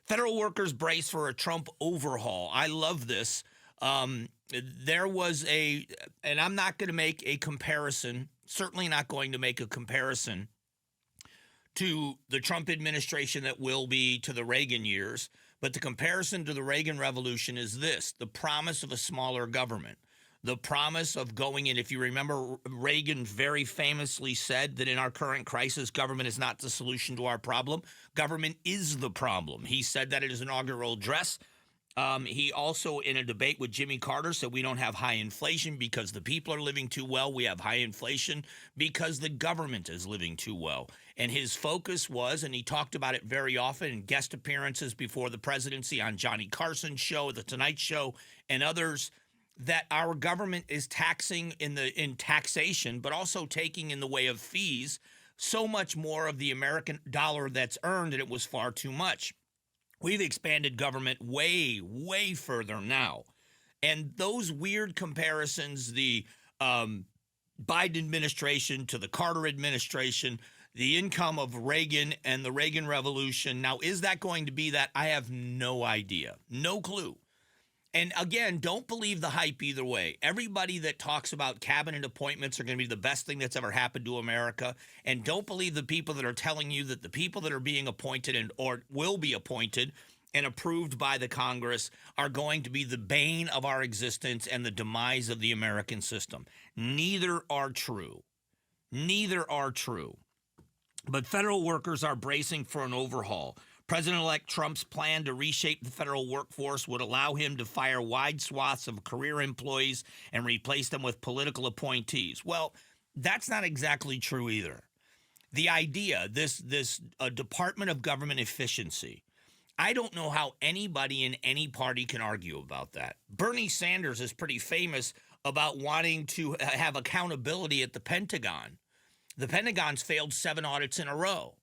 Federal workers brace for a Trump overhaul. I love this. There was and I'm not going to make a comparison, certainly not going to make a comparison to the Trump administration that will be to the Reagan years. But the comparison to the Reagan Revolution is this: the promise of a smaller government, the promise of going in. If you remember, Reagan very famously said that in our current crisis, government is not the solution to our problem. Government is the problem. He said that in his inaugural address. He also, in a debate with Jimmy Carter, said we don't have high inflation because the people are living too well. We have high inflation because the government is living too well. And his focus was, and he talked about it very often in guest appearances before the presidency on Johnny Carson's show, The Tonight Show, and others, that our government is taxing in taxation, but also taking in the way of fees so much more of the American dollar that's earned, and it was far too much. We've expanded government way, way further now. And those weird comparisons, the Biden administration to the Carter administration, the income of Reagan and the Reagan Revolution. Now, is that going to be that? I have no idea. No clue. And again, don't believe the hype either way. Everybody that talks about cabinet appointments are going to be the best thing that's ever happened to America. And don't believe the people that are telling you that the people that are being appointed or will be appointed and approved by the Congress are going to be the bane of our existence and the demise of the American system. Neither are true. Neither are true. But federal workers are bracing for an overhaul. President-elect Trump's plan to reshape the federal workforce would allow him to fire wide swaths of career employees and replace them with political appointees. Well, that's not exactly true either. The idea, this Department of Government Efficiency, I don't know how anybody in any party can argue about that. Bernie Sanders is pretty famous about wanting to have accountability at the Pentagon. The Pentagon's failed 7 audits in a row.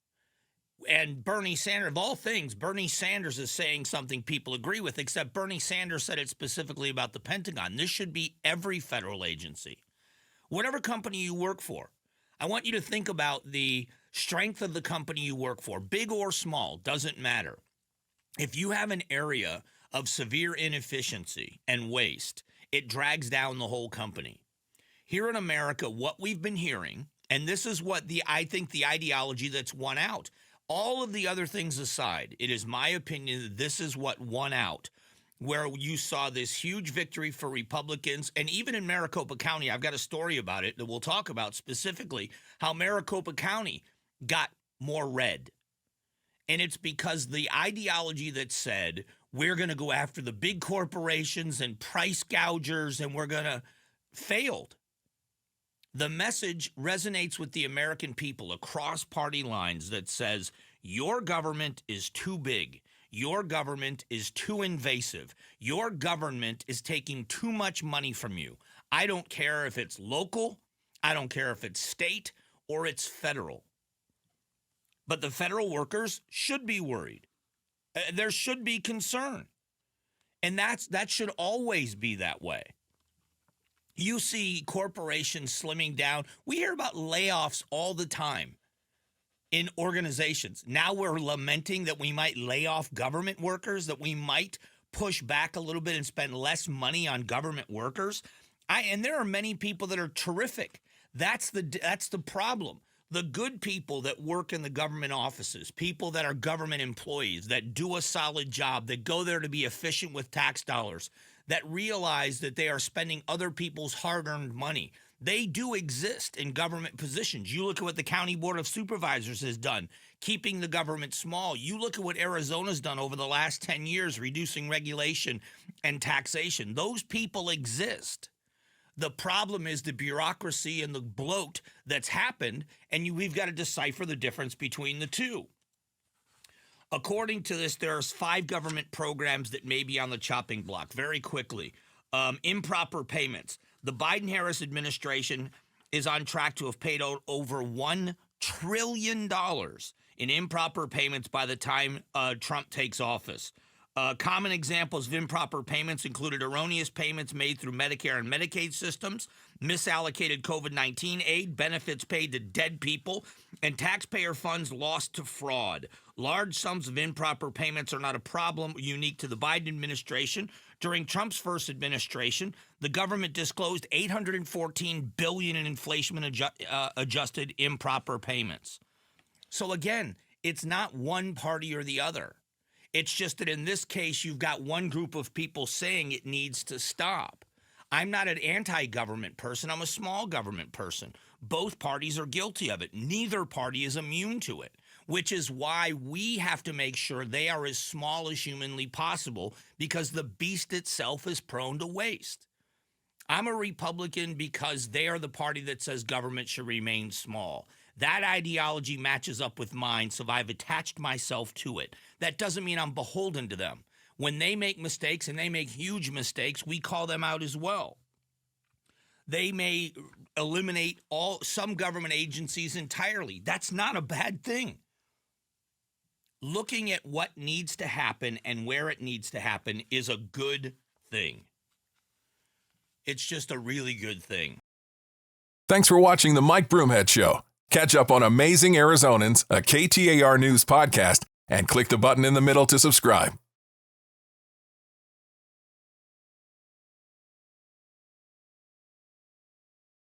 And Bernie Sanders, of all things, Bernie Sanders is saying something people agree with, except Bernie Sanders said it specifically about the Pentagon. This should be every federal agency. Whatever company you work for, I want you to think about the strength of the company you work for, big or small, doesn't matter. If you have an area of severe inefficiency and waste, it drags down the whole company. Here in America, what we've been hearing, and this is what I think the ideology that's won out. All of the other things aside, it is my opinion that this is what won out, where you saw this huge victory for Republicans. And even in Maricopa County, I've got a story about it that we'll talk about specifically, how Maricopa County got more red. And it's because the ideology that said, we're going to go after the big corporations and price gougers, and we're going to failed. The message resonates with the American people across party lines that says your government is too big. Your government is too invasive. Your government is taking too much money from you. I don't care if it's local. I don't care if it's state or it's federal. But the federal workers should be worried. There should be concern. And that should always be that way. You see corporations slimming down. We hear about layoffs all the time in organizations. Now we're lamenting that we might lay off government workers, that we might push back a little bit and spend less money on government workers. And there are many people that are terrific. That's the problem. The good people that work in the government offices, people that are government employees, that do a solid job, that go there to be efficient with tax dollars, that realize that they are spending other people's hard-earned money. They do exist in government positions. You look at what the County Board of Supervisors has done, keeping the government small. You look at what Arizona's done over the last 10 years, reducing regulation and taxation. Those people exist. The problem is the bureaucracy and the bloat that's happened, and we've got to decipher the difference between the two. According to this, there's 5 government programs that may be on the chopping block. Very quickly, improper payments. The Biden-Harris administration is on track to have paid out over $1 trillion in improper payments by the time Trump takes office. Common examples of improper payments included erroneous payments made through Medicare and Medicaid systems, misallocated COVID-19 aid, benefits paid to dead people, and taxpayer funds lost to fraud. Large sums of improper payments are not a problem unique to the Biden administration. During Trump's first administration, the government disclosed $814 billion in inflation-adjusted improper payments. So again, it's not one party or the other. It's just that in this case, you've got one group of people saying it needs to stop. I'm not an anti-government person. I'm a small government person. Both parties are guilty of it. Neither party is immune to it, which is why we have to make sure they are as small as humanly possible, because the beast itself is prone to waste. I'm a Republican because they are the party that says government should remain small. That ideology matches up with mine, so I've attached myself to it. That doesn't mean I'm beholden to them. When they make mistakes, and they make huge mistakes, we call them out as well. They may eliminate some government agencies entirely. That's not a bad thing. Looking at what needs to happen and where it needs to happen is a good thing. It's just a really good thing. Thanks for watching the Mike Broomhead Show. Catch up on Amazing Arizonans, a KTAR News podcast, and click the button in the middle to subscribe.